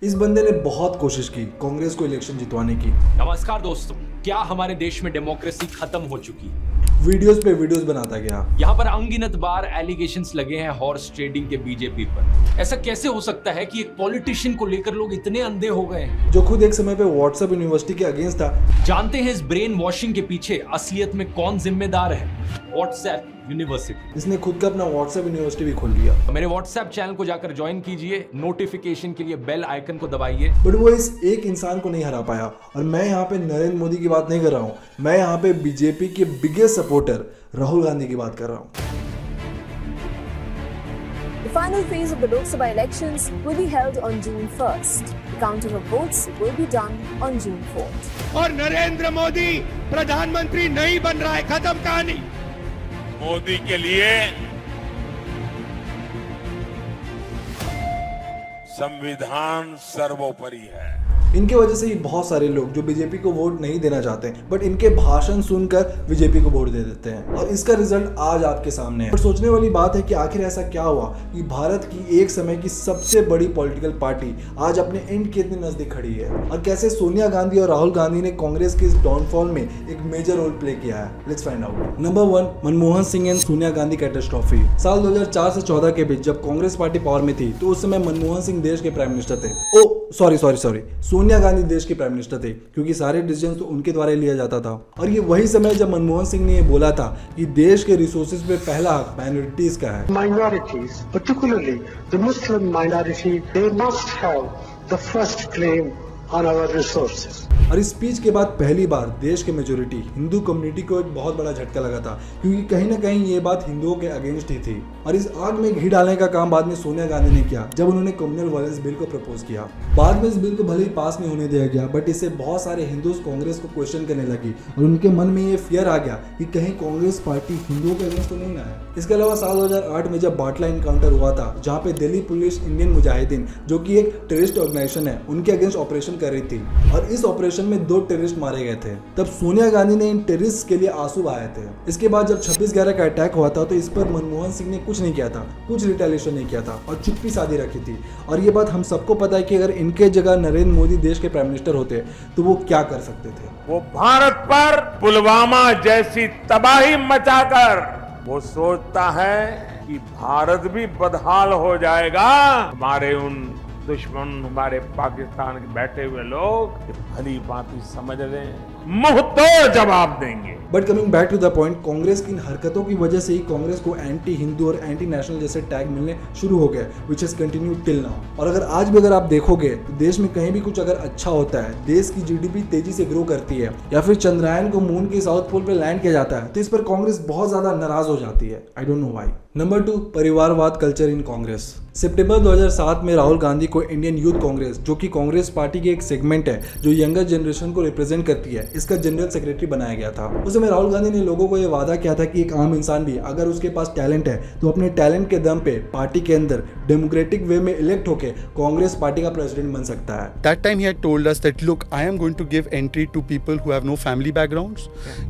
इस बंदे ने बहुत कोशिश की कांग्रेस को इलेक्शन जितवाने की। नमस्कार दोस्तों, क्या हमारे देश में डेमोक्रेसी खत्म हो चुकी? वीडियोस पे वीडियोस बनाता गया। यहाँ पर अनगिनत बार एलिगेशंस लगे हैं हॉर्स ट्रेडिंग के बीजेपी पर। ऐसा कैसे हो सकता है कि एक पॉलिटिशियन को लेकर लोग इतने अंधे हो गए हैं? जो खुद एक समय पे व्हाट्सएप यूनिवर्सिटी के अगेंस्ट था। जानते हैं इस ब्रेन वॉशिंग के पीछे असलियत में कौन जिम्मेदार है? WhatsApp university. इसने खुद का अपना व्हाट्सएप यूनिवर्सिटी भी खोल लिया। मेरे व्हाट्सएप चैनल को जाकर ज्वाइन कीजिए, नोटिफिकेशन के लिए बेल आइकन को दबाइए। बट वो इस एक इंसान को नहीं हरा पाया। और मैं यहाँ पे नरेंद्र मोदी की बात नहीं कर रहा हूँ, मैं यहाँ पे बीजेपी के बिगेस्ट सपोर्टर राहुल गांधी की बात कर रहा हूँ। The final phase of the Lok Sabha elections will be held on June 1st. The counting of votes will be done on June 4th. और नरेंद्र मोदी प्रधानमंत्री नहीं बन रहा है, खत्म कहानी। मोदी के लिए संविधान सर्वोपरि है। इनके वजह से ही बहुत सारे लोग जो बीजेपी को वोट नहीं देना चाहते बट इनके भाषण सुनकर बीजेपी को वोट दे देते हैं। और इसका रिजल्ट आज आपके सामने है। और सोचने वाली बात है कि आखिर ऐसा क्या हुआ कि भारत की एक समय की सबसे बड़ी पॉलिटिकल पार्टी आज अपने एंड के इतने नजदीक खड़ी है, और कैसे सोनिया गांधी और राहुल गांधी ने कांग्रेस के इस डाउनफॉल में एक मेजर रोल प्ले किया है। Let's find out. Number 1, Manmohan Singh and Sonia Gandhi catastrophe. साल 2004 से 14 के बीच जब कांग्रेस पार्टी पावर में थी तो उस समय मनमोहन सिंह देश के प्राइम मिनिस्टर थे। सॉरी सोनिया गांधी देश के प्राइम मिनिस्टर थे, क्योंकि सारे डिसीजन तो उनके द्वारा लिया जाता था। और ये वही समय जब मनमोहन सिंह ने ये बोला था कि देश के रिसोर्सेज पे पहला हक माइनॉरिटीज का है। Minorities, particularly the Muslim minority, they must have the first claim on our resources. और इस स्पीच के बाद पहली बार देश के मेजोरिटी हिंदू कम्युनिटी को एक बहुत बड़ा झटका लगा था, क्योंकि कहीं ना कहीं ये बात हिंदुओं के अगेंस्ट ही थी। और इस आग में घी डालने का काम बाद में सोनिया गांधी ने किया जब उन्होंने कम्युनल वायलेंस बिल को प्रपोज किया। बाद में इस बिल को भले ही पास नहीं होने दिया गया, बट इससे बहुत सारे हिंदू कांग्रेस को क्वेश्चन करने लगी और उनके मन में ये फियर आ गया कि कहीं कांग्रेस पार्टी हिंदुओं के अगेंस्ट तो नहीं ना है। इसके अलावा साल 2008 में जब बाटला इनकाउंटर हुआ था, जहाँ पे दिल्ली पुलिस इंडियन मुजाहिदीन जो कि एक टेररिस्ट ऑर्गेनाइजेशन है उनके अगेंस्ट ऑपरेशन कर रही थी, और इस ऑपरेशन में 2 टेररिस्ट मारे गए थे। तब सोनिया गांधी ने इन टेररिस्ट के लिए आंसू बहाए थे। इसके बाद जब 26/11 का अटैक हुआ था तो इस पर मनमोहन सिंह ने कुछ नहीं किया था, कुछ रिटेलिएशन नहीं किया था और चुप्पी साधी रखी थी। और ये बात हम सबको पता है कि अगर इनके जगह नरेंद्र मोदी देश के प्राइम मिनिस्टर होते तो वो क्या कर सकते थे। वो भारत पर पुलवामा जैसी तबाही मचाकर वो सोचता है कि भारत भी बदहाल हो जाएगा। हमारे उन दुश्मन, हमारे पाकिस्तान के बैठे हुए लोग भली भांति समझ लें, मुंह तोड़ जवाब देंगे। But coming back to the point, Congress की इन हरकतों की वजह से ही कांग्रेस को एंटी हिंदू और एंटी नेशनल जैसे टैग मिलने शुरू हो गए, which has continued till now. और अगर आज भी अगर आप देखोगे तो देश में कहीं भी कुछ अगर अच्छा होता है, देश की जीडीपी तेजी से ग्रो करती है, या फिर चंद्रयान को मून के साउथ पोल पे लैंड किया जाता है, तो इस पर कांग्रेस बहुत ज्यादा नाराज हो जाती है। I don't know why. Number 2, परिवारवाद कल्चर इन कांग्रेस। सितंबर 2007 में राहुल गांधी को इंडियन यूथ कांग्रेस, जो कि कांग्रेस पार्टी की एक सेगमेंट है जो यंगर जनरेशन को रिप्रेजेंट करती है, इसका जनरल सेक्रेटरी बनाया गया था। उस समय राहुल गांधी ने लोगों को यह वादा किया था कि एक आम इंसान भी अगर उसके पास टैलेंट है तो अपने टैलेंट के दम पे पार्टी के अंदर डेमोक्रेटिक वे में इलेक्ट होकर कांग्रेस पार्टी का प्रेसिडेंट बन सकता है। That time he had told us that, look, I am going to give entry to people who have no family backgrounds.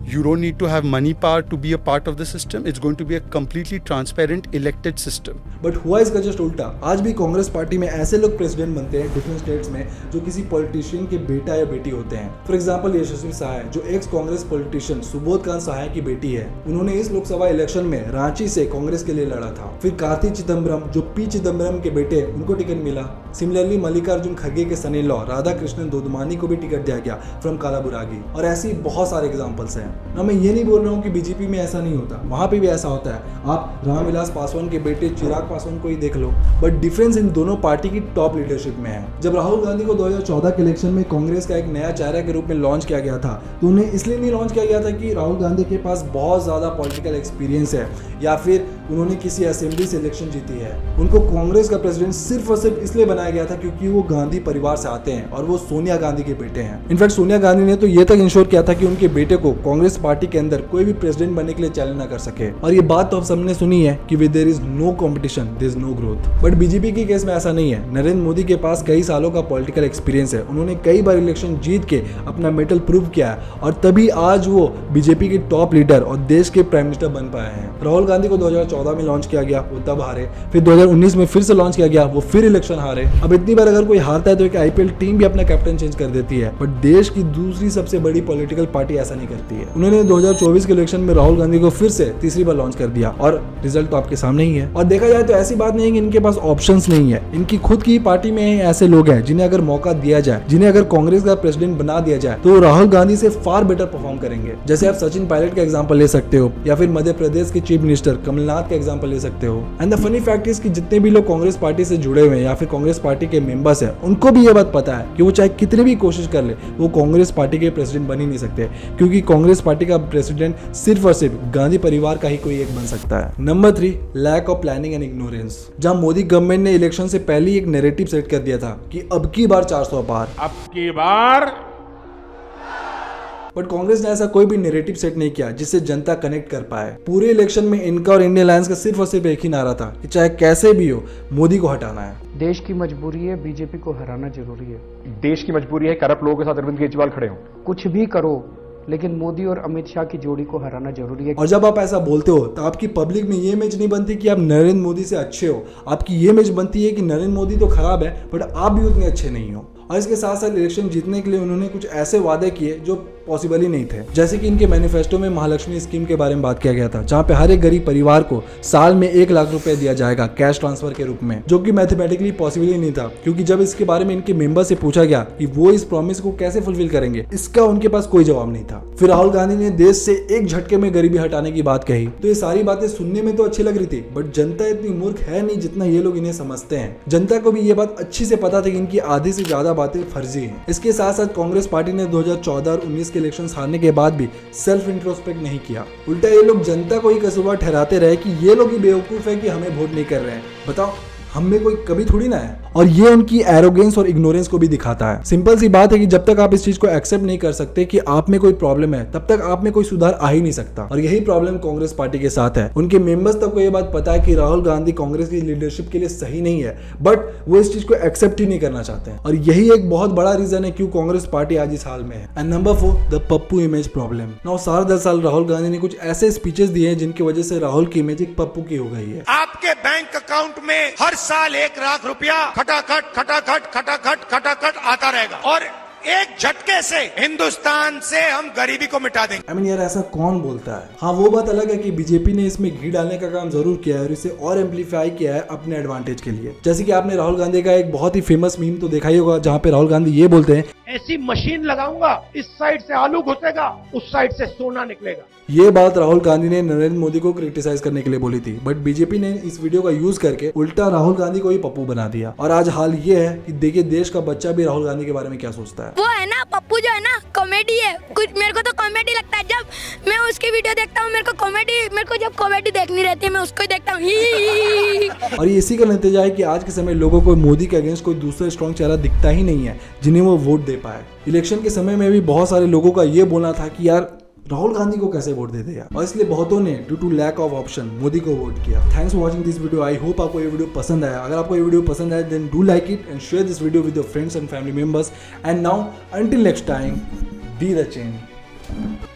You don't need to have money power to be a part of the system. It's going to be a completely transparent elected system. But हुआ इसका just उल्टा। आज भी Congress party में ऐसे लोग president बनते हैं डिफरेंट स्टेट्स में जो किसी पॉलिटिशियन के बेटा या बेटी होते हैं। फॉर एग्जांपल यशस्वी सहाय, जो एक्स कांग्रेस पॉलिटिशियन सुबोध कांत सहाय की बेटी है, उन्होंने इस लोकसभा इलेक्शन में रांची से कांग्रेस के लिए लड़ा था। फिर कार्ति चिदम्बरम, जो पी चिदम्बरम के बेटे, उनको टिकट मिला। सिमिलरली मल्लिकार्जुन खड़गे के सन इन लॉ राधा कृष्णन दोदमानी को भी टिकट दिया गया फ्रॉम कालाबुरागी। और ऐसी बहुत सारे एग्जांपल्स हैं ना। मैं ये नहीं बोल रहा हूँ कि बीजेपी में ऐसा नहीं होता, वहां पे भी ऐसा होता है। आप रामविलास पासवान के बेटे चिराग पासवान को ही देख लो। बट डिफरेंस इन दोनों पार्टी की टॉप लीडरशिप में है। जब राहुल गांधी को 2014 के इलेक्शन में कांग्रेस का एक नया चेहरा के रूप में लॉन्च किया गया था, तो उन्हें इसलिए नहीं लॉन्च किया गया था कि राहुल गांधी के पास बहुत ज्यादा पॉलिटिकल एक्सपीरियंस है या फिर उन्होंने किसी असेंबली से इलेक्शन जीती है। उनको कांग्रेस का प्रेसिडेंट सिर्फ और सिर्फ इसलिए बनाया गया था क्योंकि वो गांधी परिवार से आते हैं और वो सोनिया गांधी के बेटे हैं। इनफैक्ट सोनिया गांधी ने तो ये तक इंश्योर किया था कि उनके बेटे को कांग्रेस पार्टी के अंदर कोई भी प्रेसिडेंट बनने के लिए चैलेंज ना कर सके। और ये बात तो आप सबने सुनी है कि with there is no competition there is no growth. But BJP के केस में ऐसा नहीं है। नरेंद्र मोदी के पास कई सालों का पॉलिटिकल एक्सपीरियंस है, उन्होंने कई बार इलेक्शन जीत के अपना मेटल प्रूव किया है और तभी आज वो बीजेपी के टॉप लीडर और देश के प्राइम मिनिस्टर बन पाए हैं। राहुल गांधी को 2014 में लॉन्च किया गया, वो तब हारे। फिर 2019 में फिर से लॉन्च किया गया, वो फिर इलेक्शन हारे। अब इतनी बार अगर कोई हारता है तो एक आईपीएल टीम भी अपना कैप्टन चेंज कर देती है, बट देश की दूसरी सबसे बड़ी पॉलिटिकल पार्टी ऐसा नहीं करती है। उन्होंने 2024 के इलेक्शन में राहुल गांधी को फिर से तीसरी बार लॉन्च कर दिया और रिजल्ट तो आपके सामने ही है। और देखा जाए तो ऐसी बात नहीं है कि इनके पास ऑप्शंस नहीं है, इनकी खुद की पार्टी में ऐसे लोग हैं जिन्हें अगर मौका दिया जाए, जिन्हें अगर कांग्रेस का प्रेसिडेंट बना दिया जाए तो राहुल गांधी से फार बेटर परफॉर्म करेंगे। जैसे आप सचिन पायलट का एग्जांपल ले सकते हो या फिर मध्य प्रदेश के चीफ मिनिस्टर कमलनाथ का एग्जांपल ले सकते हो। And the funny fact is कि जितने भी लोग कांग्रेस पार्टी से जुड़े हुए हैं या फिर कांग्रेस पार्टी के मेंबर्स हैं, उनको भी ये बात पता है कि वो चाहे कितनी भी कोशिश कर ले, वो कांग्रेस पार्टी के प्रेसिडेंट बन ही नहीं सकते, क्योंकि कांग्रेस पार्टी का प्रेसिडेंट सिर्फ और सिर्फ गांधी परिवार का ही कोई एक बन सकता है। Number 3, lack of planning and ignorance. जहां मोदी गवर्नमेंट ने इलेक्शन से पहले ही एक नैरेटिव सेट कर दिया था कि अब की बार 400 पार, अब की बार, बट कांग्रेस ने ऐसा कोई भी नैरेटिव सेट नहीं किया जिससे जनता कनेक्ट कर पाए। पूरे इलेक्शन में इनका और इंडियन अलायंस का सिर्फ और सिर्फ एक ही नारा था कि चाहे कैसे भी हो मोदी को हटाना है। देश की मजबूरी है, बीजेपी को हराना जरूरी है। देश की मजबूरी है करप्ट लोगों के साथ अरविंद केजरीवाल खड़े हों। कुछ भी करो लेकिन मोदी और अमित शाह की जोड़ी को हराना जरूरी है। और जब आप ऐसा बोलते हो तो आपकी पब्लिक में ये इमेज नहीं बनती कि आप नरेंद्र मोदी से अच्छे हो, आपकी ये इमेज बनती है कि नरेंद्र मोदी तो खराब है बट आप भी उतने अच्छे नहीं हो। और इसके साथ साथ इलेक्शन जीतने के लिए उन्होंने कुछ ऐसे वादे किए जो पॉसिबल ही नहीं थे। जैसे कि इनके मैनिफेस्टो में महालक्ष्मी स्कीम के बारे में बात किया गया था, जहां पे हर एक गरीब परिवार को साल में 1 लाख रुपए दिया जाएगा कैश ट्रांसफर के रूप में, जो कि मैथमेटिकली पॉसिबल ही नहीं था, क्योंकि जब इसके बारे में इनके मेंबर से पूछा गया कि वो इस प्रॉमिस को कैसे फुलफिल करेंगे, इसका उनके पास कोई जवाब नहीं था। फिर राहुल गांधी ने देश से एक झटके में गरीबी हटाने की बात कही, तो ये सारी बातें सुनने में तो अच्छी लग रही थी, बट जनता इतनी मूर्ख है नहीं जितना ये लोग इन्हें समझते हैं। जनता को भी ये बात अच्छी से पता थी कि इनकी आधी से ज्यादा बातें फर्जी हैं। इसके साथ साथ कांग्रेस पार्टी ने 2014 और 19 के इलेक्शन हारने के बाद भी सेल्फ इंट्रोस्पेक्ट नहीं किया। उल्टा ये लोग जनता को ही कसूरवार ठहराते रहे कि ये लोग ही बेवकूफ है कि हमें वोट नहीं कर रहे हैं। बताओ, हम में कोई कभी थोड़ी ना है। और ये उनकी एरोगेंस और इग्नोरेंस को भी दिखाता है। सिंपल सी बात है कि जब तक आप इस चीज को एक्सेप्ट नहीं कर सकते कि आप में कोई प्रॉब्लम है, तब तक आप में कोई सुधार आ ही नहीं सकता। और यही प्रॉब्लम कांग्रेस पार्टी के साथ है। उनके मेंबर्स तक को ये बात पता है कि राहुल गांधी कांग्रेस की लीडरशिप के लिए सही नहीं है, बट वो इस चीज को एक्सेप्ट ही नहीं करना चाहते हैं। और यही एक बहुत बड़ा रीजन है क्यों कांग्रेस पार्टी आज इस हाल में है। And number 4, the Pappu image problem. Now साल दर साल राहुल गांधी ने कुछ ऐसे स्पीचेस दिए हैं जिनकी वजह से राहुल की इमेज एक पप्पू की हो गई है। आपके बैंक अकाउंट में हर साल 1 लाख रुपया खटाखट खटाखट खटाखट खटाखट आता रहेगा और एक झटके से हिंदुस्तान से हम गरीबी को मिटा देंगे। I mean, यार ऐसा कौन बोलता है। हाँ, वो बात अलग है कि बीजेपी ने इसमें घी डालने का काम जरूर किया है और इसे और एम्पलीफाई किया है अपने एडवांटेज के लिए। जैसे कि आपने राहुल गांधी का एक बहुत ही फेमस मीम तो देखा ही होगा, जहाँ पे राहुल गांधी ये बोलते हैं, ऐसी मशीन लगाऊंगा, इस साइड से आलू घुसेगा, उस साइड से सोना निकलेगा। ये बात राहुल गांधी ने नरेंद्र मोदी को क्रिटिसाइज करने के लिए बोली थी, बट बीजेपी ने इस वीडियो का यूज करके उल्टा राहुल गांधी को ही पप्पू बना दिया। और आज हाल ये है कि देखिए देश का बच्चा भी राहुल गांधी के बारे में क्या सोचता है। वो है ना पप्पू जो है ना, कॉमेडी है कुछ। मेरे को तो कॉमेडी लगता है जब मैं उसकी वीडियो देखता हूँ। मेरे को जब कॉमेडी देखनी रहती है मैं उसको ही देखता हूँ। और इसी का नतीजा है कि आज के समय लोगों को मोदी के अगेंस्ट कोई दूसरा स्ट्रॉन्ग चेहरा दिखता ही नहीं है जिन्हें वो वोट दे पाए। इलेक्शन के समय में भी बहुत सारे लोगों का ये बोलना था कि यार राहुल गांधी को कैसे वोट दे दे यार, और इसलिए बहुतों ने due to lack of option Modi को वोट किया। Thanks for watching this video. I hope आपको ये वीडियो पसंद आया। अगर आपको ये वीडियो पसंद आया then do like it and share this video with your friends and family members. And now until next time, be the change.